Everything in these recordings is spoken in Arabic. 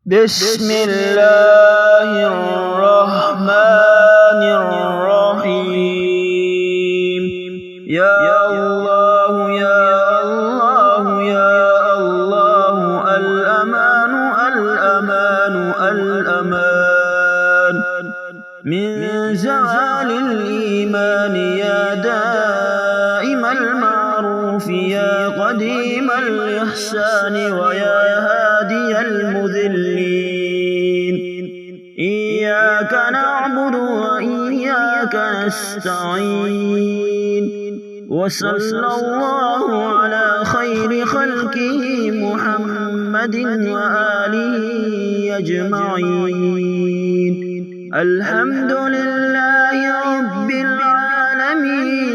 بسم الله الرحمن الرحيم. يا الله يا الله يا الله، الأمان الأمان الأمان من زوال الإيمان، يا دائم المعروف يا قديم الإحسان ويا هادي المذلين. إياك نعبد وإياك نستعين، وصلى الله على خير خلقه محمد وآله أجمعين. الحمد لله رب العالمين،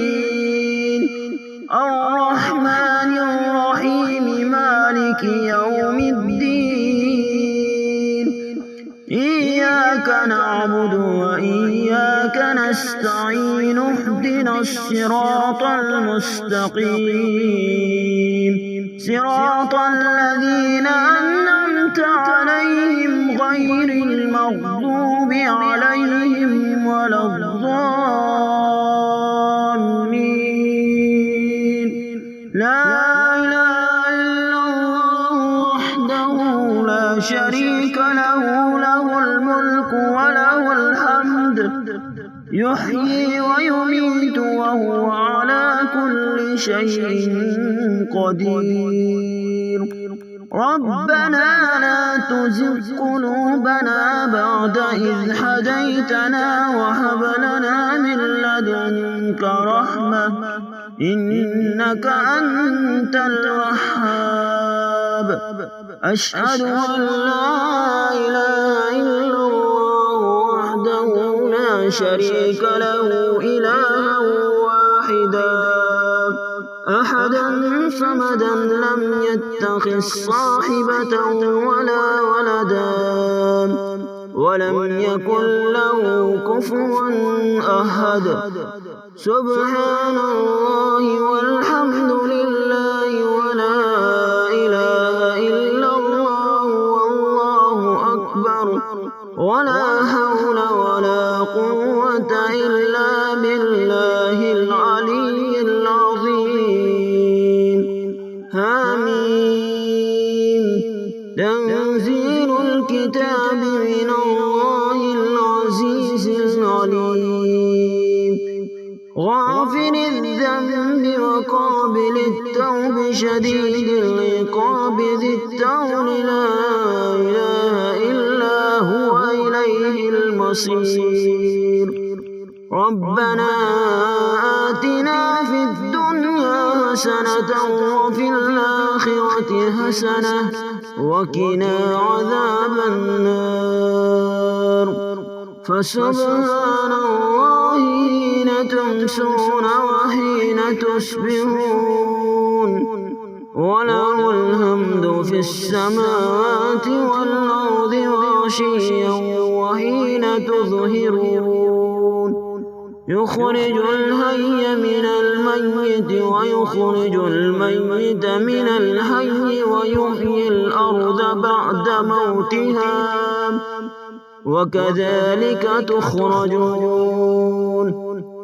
الرحمن الرحيم، مالك يوم الدين. إياك نعبد وإياك نستعين، اهدنا الصراط المستقيم، صراط الذين أنعمت عليهم غير المغضوب عليهم ولا الضالين. لا إله إلا الله وحده لا شريك له، له الملك وله الحمد، يحيي ويميت وهو على كل شيء قدير. ربنا لا تزغ قلوبنا بعد إذ هديتنا وهب لنا من لدنك رحمة، إنك أنت الوهاب. أشهد أن لا إله إلا الله وحده لا شريك له، إلها واحدا أحدا صمدا، لم يتخذ صاحبة ولا ولدا، ولم يكن له كفوا أحد. سبحان الله والحمد لله ولا إله إلا الله والله أكبر، ولا حول ولا قوة إلا بالله العلي العظيم. آمين. تنزيل الكتاب من الله العزيز العليم، غافر الذنب وقابل التوب، شديد العقاب ذي الطول، لا إله إلا هو، إليه المصير. ربنا آتنا في الدنيا حسنة وفي الآخرة حسنة وقنا عذاب النار. فسبحان الله حين تمسون وحين تصبحون، وله الحمد في السماوات والأرض وعشيا وحين تظهرون. يخرج الحي من الميت ويخرج الميت من الحي، ويحيي الأرض بعد موتها، وكذلك تخرجون.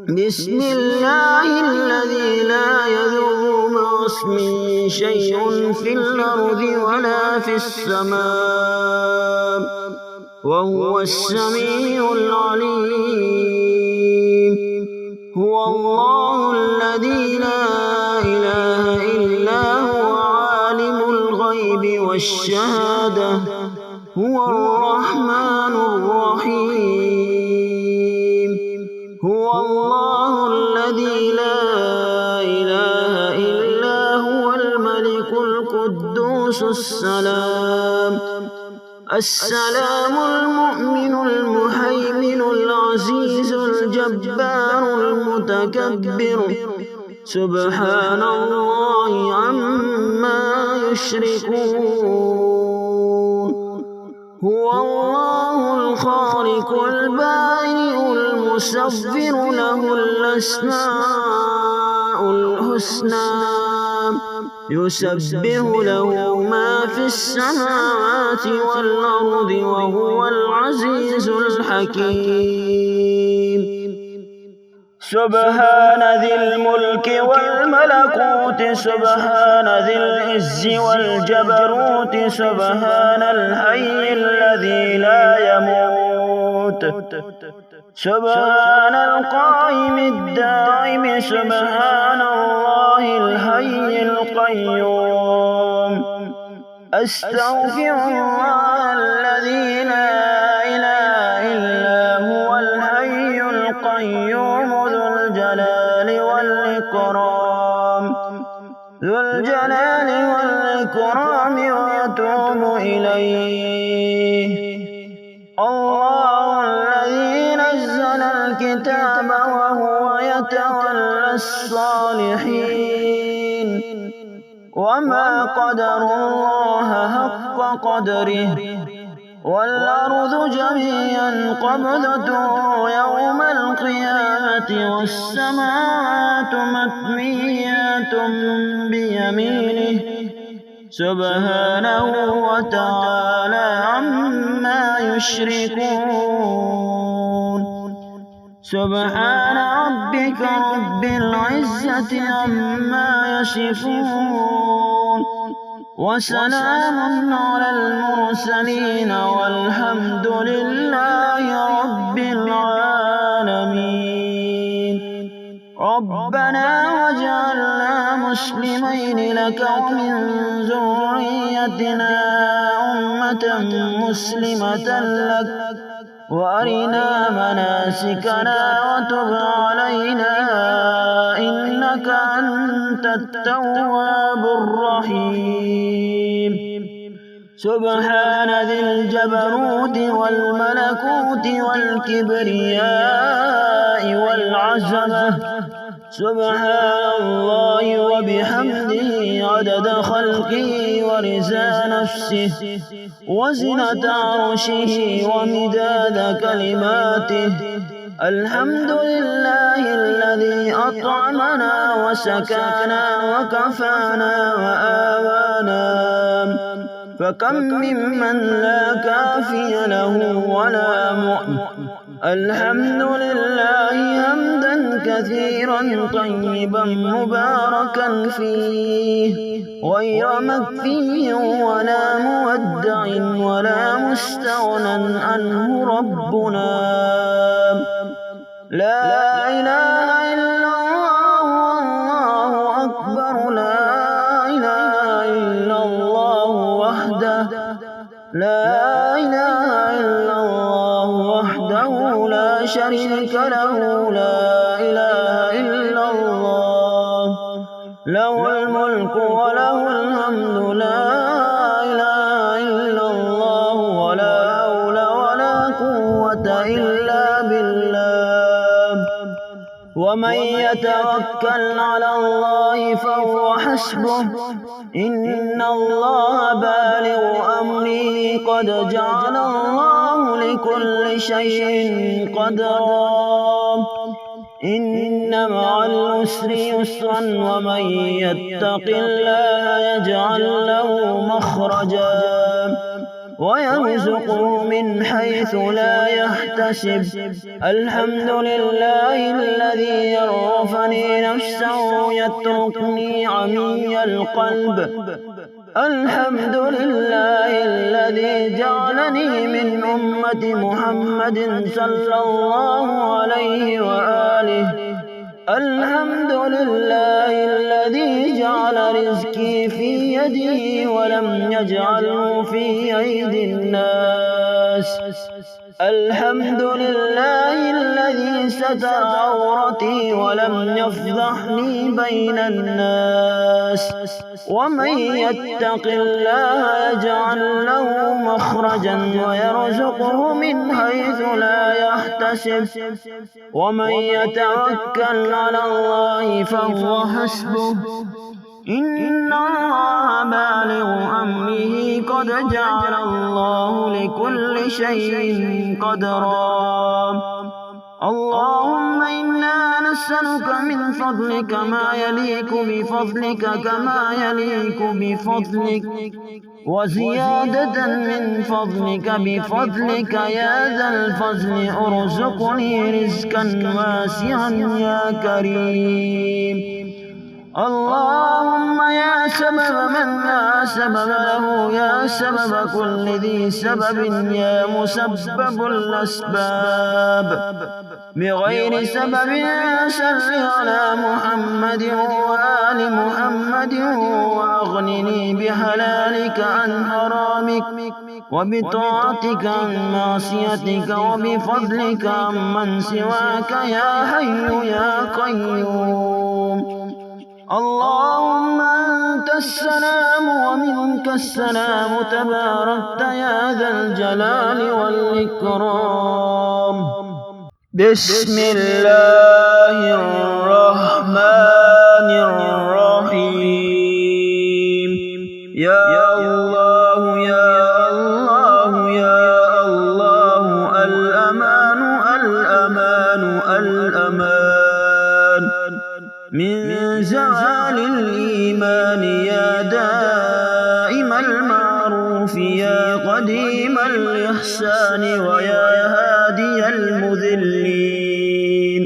بسم الله الذي لا يضر مع اسمه شيء في الأرض ولا في السماء، وهو السميع العليم. هو الله الذي لا إله إلا هو، عالم الغيب والشهادة، هو الرحمن الرحيم. هو الله الذي لا إله إلا هو، الملك القدوس السلام، السلام المؤمن المهيمن العزيز الجبار المتكبر، سبحان الله عما يشركون. هو الله الخالق البارئ المصور، له الأسماء الحسنى، يسبح له ما في السماوات والأرض وهو العزيز الحكيم. سبحان ذي الملك والملكوت سبحان ذي العز والجبروت سبحان الحي الذي لا يموت سبحان القائم الدائم سبحان الله الحي القيوم. أستغفر الله الذي لا إله إلا هو الحي القيوم ذو الجلال والإكرام وأتوب إليه. الله الذي نزل الكتاب وهو يتولى الصالحين وما قدر الله حق قدره والأرض جميعا قبضته يوم القيامة والسماوات مطويات بيمينه سبحانه وتعالى عما يشركون. سبحان ربك رب العزة عما يصفون وسلام على المرسلين والحمد لله رب العالمين. ربنا واجعلنا مسلمين لك ومن ذريتنا أمة مسلمة لك وأرنا مناسكنا وتب علينا إنك أنت التواب الرحيم. سبحان ذي الجبروت والملكوت والكبرياء والعظمة سبحان الله وبحمده عدد خلقه ورضا نفسه وزنة عرشه ومداد كلماته. الحمد لله الذي أطعمنا وسكانا وكفانا وآوانا فكم ممن لا كافي له ولا مؤن. الحمد لله حمدا كثيرا طيبا مباركا فيه غير مكفي ولا مودع ولا مستغنى عنه ربنا. لا إله إلا الله والله أكبر. لا إله إلا الله وحده لا إله إلا الله وحده لا شريك له. لا إله إلا الله له الملك وله الحمد. لا إله إلا الله ولا حول ولا قوة إلا بالله. ومن يتوكل على الله فهو حسبه إن الله بالغ أمره قد جعل الله لكل شيء قدرا. إن مع العسر يسرا ومن يتق الله يجعل له مخرجا ويرزقه من حيث لا يحتسب. الحمد لله الذي يرفعني نفسه يتركني عمي القلب. الحمد لله الذي جعلني من أمة محمد صلى الله عليه وآله. الحمد لله الذي جعل رزقي في يدي ولم يجعله في أيدي الناس. الحمد لله الذي ستر عورتي ولم يفضحني بين الناس. ومن يتق الله يجعل له مخرجا ويرزقه من حيث لا يحتسب. ومن يتوكل على الله فهو حسبه إن الله بالغ أمره قد جعل الله لكل شيء قدرا. اللهم إنا أسألك من فضلك ما يليق بفضلك كما يليق بفضلك وزيادة من فضلك بفضلك يا ذا الفضل ارزقني رزقا واسعا يا كريم. اللهم يا سبب من لا سبب له يا سبب كل ذي سبب يا مسبب الأسباب بغير سبب صل على محمد وآل محمد وأغنني بحلالك عن حرامك وبطاعتك عن معصيتك وبفضلك عن من سواك يا حي يا قيوم. اللهم أنت السلام ومنك السلام تباركت يا ذا الجلال والإكرام. بسم الله الرحمن الرحيم. يا الله يا الله يا الله الأمان الأمان الأمان من زوال الإيمان يا دائم المعروف يا قديم الإحسان ويا هادي المذلين.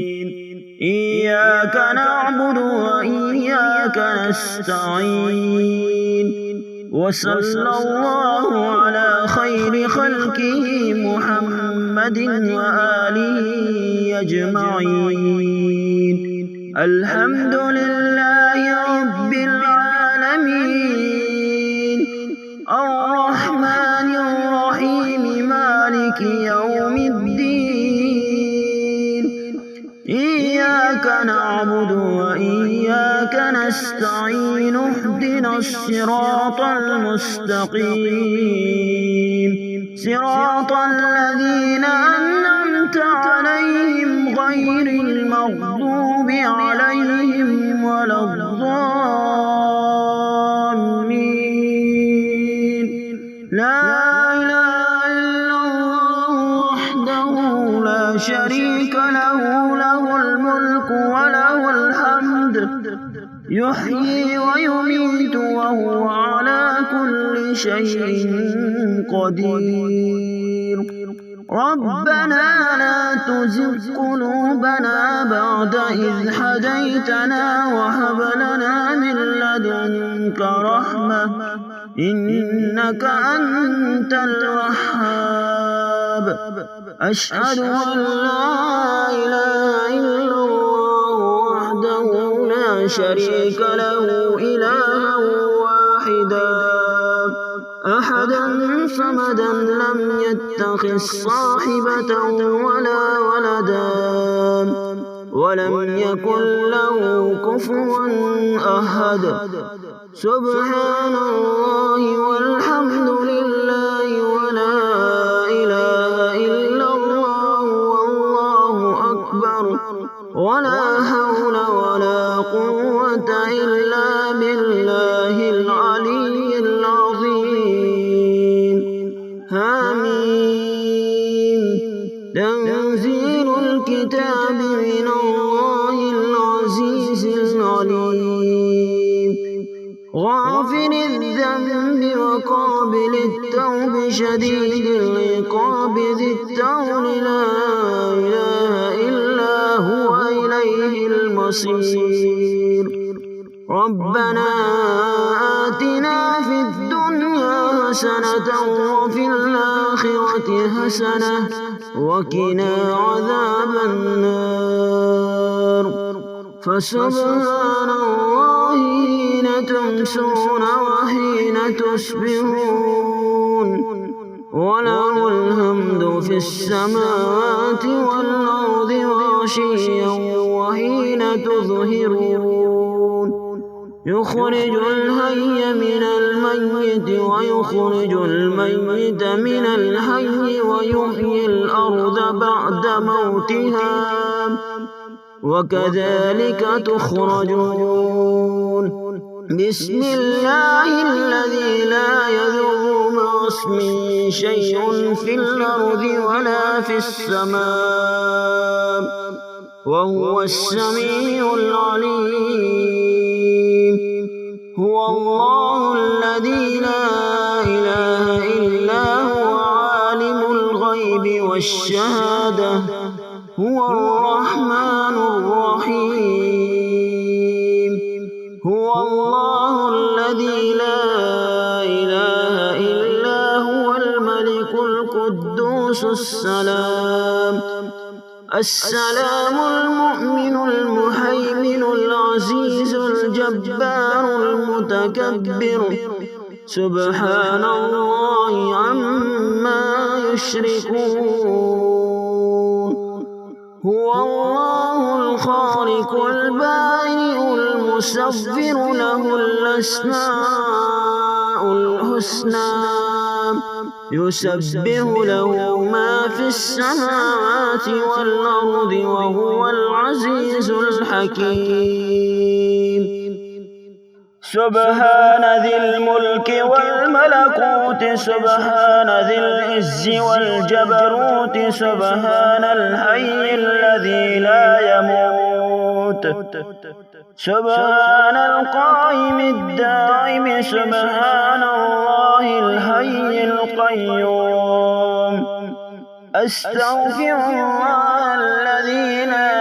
إياك نعبد وإياك نستعين وصلى الله على خير خلقه محمد وآله أجمعين. الحمد لله رب العالمين الرحمن الرحيم مالك يوم الدين. إياك نعبد وإياك نستعين اهدنا الصراط المستقيم صراط الذين أنعمت عليهم غير المغضوب عليهم ولا الضالين. لا إله إلا الله وحده لا شريك له له الملك وله الحمد يحيي ويميت وهو على كل شيء قدير. ربنا لا تزغ قلوبنا بعد إذ هديتنا وهب لنا من لدنك رحمة إنك أنت الوهاب. أشهد أن لا إله إلا الله وحده لا شريك له إلها واحدا أحدا صمدا لم يتخذ صاحبة ولا ولدا ولم يكن له كفوا أحد. سبحان الله والحمد لله ولا إله إلا الله والله أكبر ولا حول ولا قوة إلا بالله العلي العظيم. آمين. تنزيل الكتاب من الله العزيز العليم غافر الذنب وقابل التوب شديد العقاب ذي الطول لا إله إلا هو إليه المصير. ربنا آتنا في الدنيا حسنة وفي الآخرة حسنة وقنا عذاب النار. فسبحان الله حين تمسون وحين تصبحون وله الحمد في السماوات والأرض وعشيا وحين تظهرون. يخرج الحي من الميت ويخرج الميت من الحي ويحيي الأرض بعد موتها وكذلك تخرجون. بسم الله الذي لا يضر مع اسمه شيء في الأرض ولا في السماء وهو السميع العليم. هو الله الذي لا إله إلا هو عالم الغيب والشهادة هو الرحمن الرحيم. هو الله الذي لا إله إلا هو الملك القدوس السلام المؤمن المهيمن العزيز الجبار المتكبر سبحان الله عما يشركون. هو الله الخالق البارئ المصور له الأسماء الحسنى يسبح له ما في السماوات والأرض وهو العزيز الحكيم. سبحان ذي الملك والملكوت سبحان ذي العز والجبروت سبحان الحي الذي لا يموت سبحان القائم الدائم سبحان الله الحي القيوم. أستغفر الله الذي لا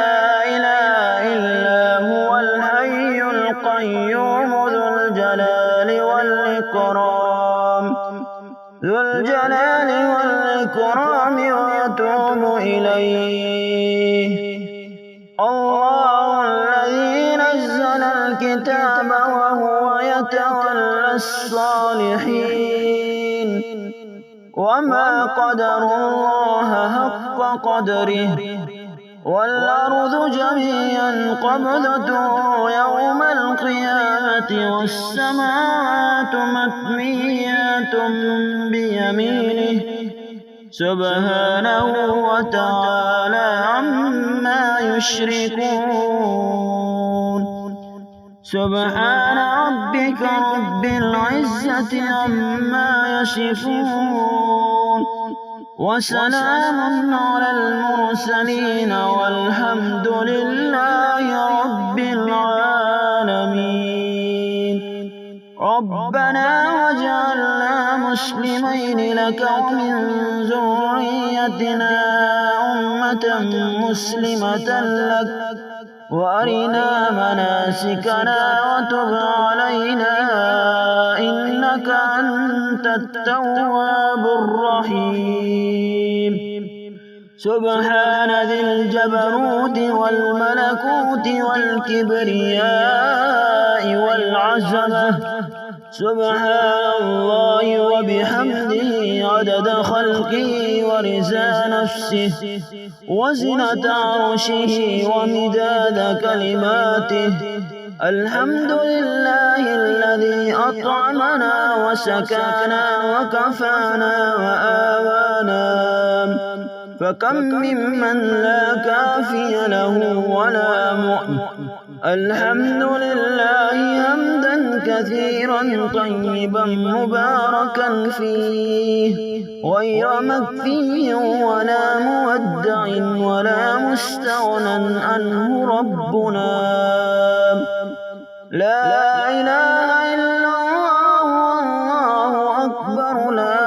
إله إلا هو الحي القيوم ذو الجلال والإكرام وأتوب إليه. الله الذي نزل الكتاب وهو يتولى الصالحين وما قدر الله حق قدره والأرض جميعا قبضته يوم القيامة والسماوات مطويات بيمينه سبحانه وتعالى عما يشركون. سبحان ربك رب العزة عما يصفون وسلام على المرسلين والحمد لله رب العالمين. ربنا واجعلنا مسلمين لك ومن ذريتنا أمة مسلمة لك وأرنا مناسكنا وتب علينا إنك أنت التواب الرحيم. سبحان ذي الجبروت والملكوت والكبرياء والعظمة سبحان الله وبحمده عدد خلقه ورضا نفسه وزنة عرشه ومداد كلماته. الحمد لله الذي أطعمنا وسكانا وكفانا وآوانا فكم ممن لا كافي له ولا مؤن. الحمد لله حمدا كثيرا طيبا مباركا فيه غير مكفي ولا مودع ولا مستغنى عنه ربنا. لا إله إلا الله والله أكبر. لا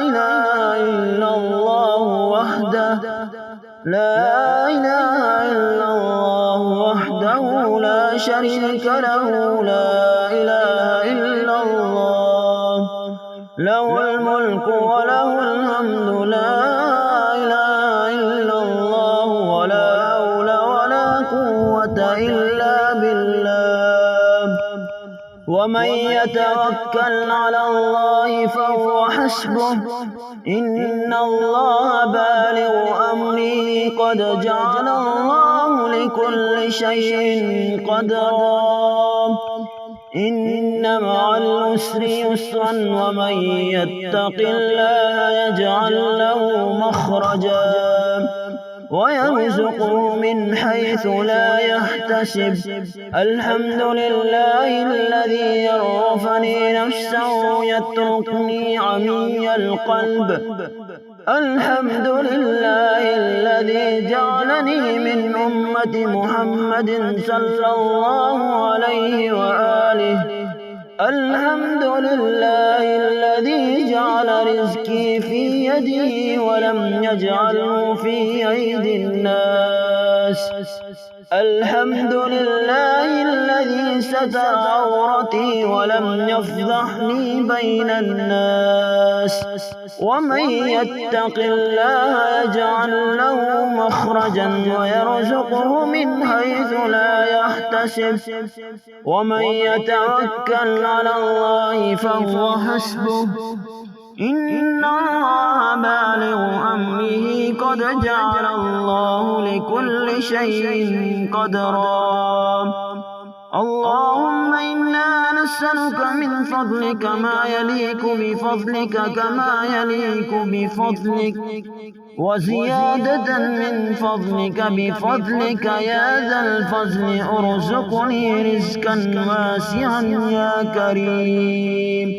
إله إلا الله وحده لا إله إلا الله وحده لا شريك له. لا إله إلا الله له الملك وله الحمد. لا إله إلا الله ولا حول ولا قوة إلا بالله. ومن يتوكل على الله فهو حسبه إن الله بالغ أمره قد جعل الله لكل شيء قدرا. إن مع العسر يسرا ومن يتق الله يجعل له مخرجا ويرزقه من حيث لا يحتسب. الحمد لله الذي يرفني نفسه يتركني عمي القلب. الحمد لله الذي جعلني من أمة محمد صلى الله عليه وآله. الحمد لله الذي جعل رزقي في يدي ولم يجعله في أيدي الناس. الحمد لله الذي ستر عورتي ولم يفضحني بين الناس. ومن يتق الله يجعل له مخرجا ويرزقه من حيث لا يحتسب. ومن يتوكل على الله فهو حسبه. إن الله بالغ أمره قد جعل الله لكل شيء قدرا. اللهم إنا نسألك من فضلك ما يليق بفضلك كما يليق بفضلك، وزيادة من فضلك بفضلك يا ذا الفضل. ارزقني رزقا واسعا يا كريم.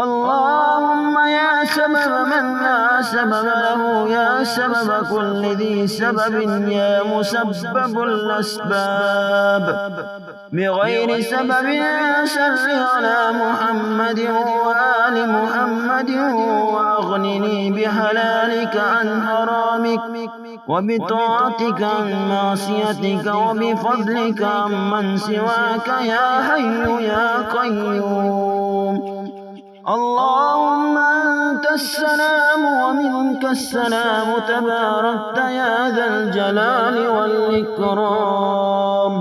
اللهم يا سبب من لا سبب له، يا سبب كل ذي سبب، يا مسبب الأسباب بغير سبب، صل على محمد وآل محمد. وأغنني بحلالك عن حرامك، وبطاعتك عن معصيتك، وبفضلك عمن سواك يا حي يا قيوم. اللهم أنت السلام ومنك السلام، تباركت يا ذا الجلال والإكرام.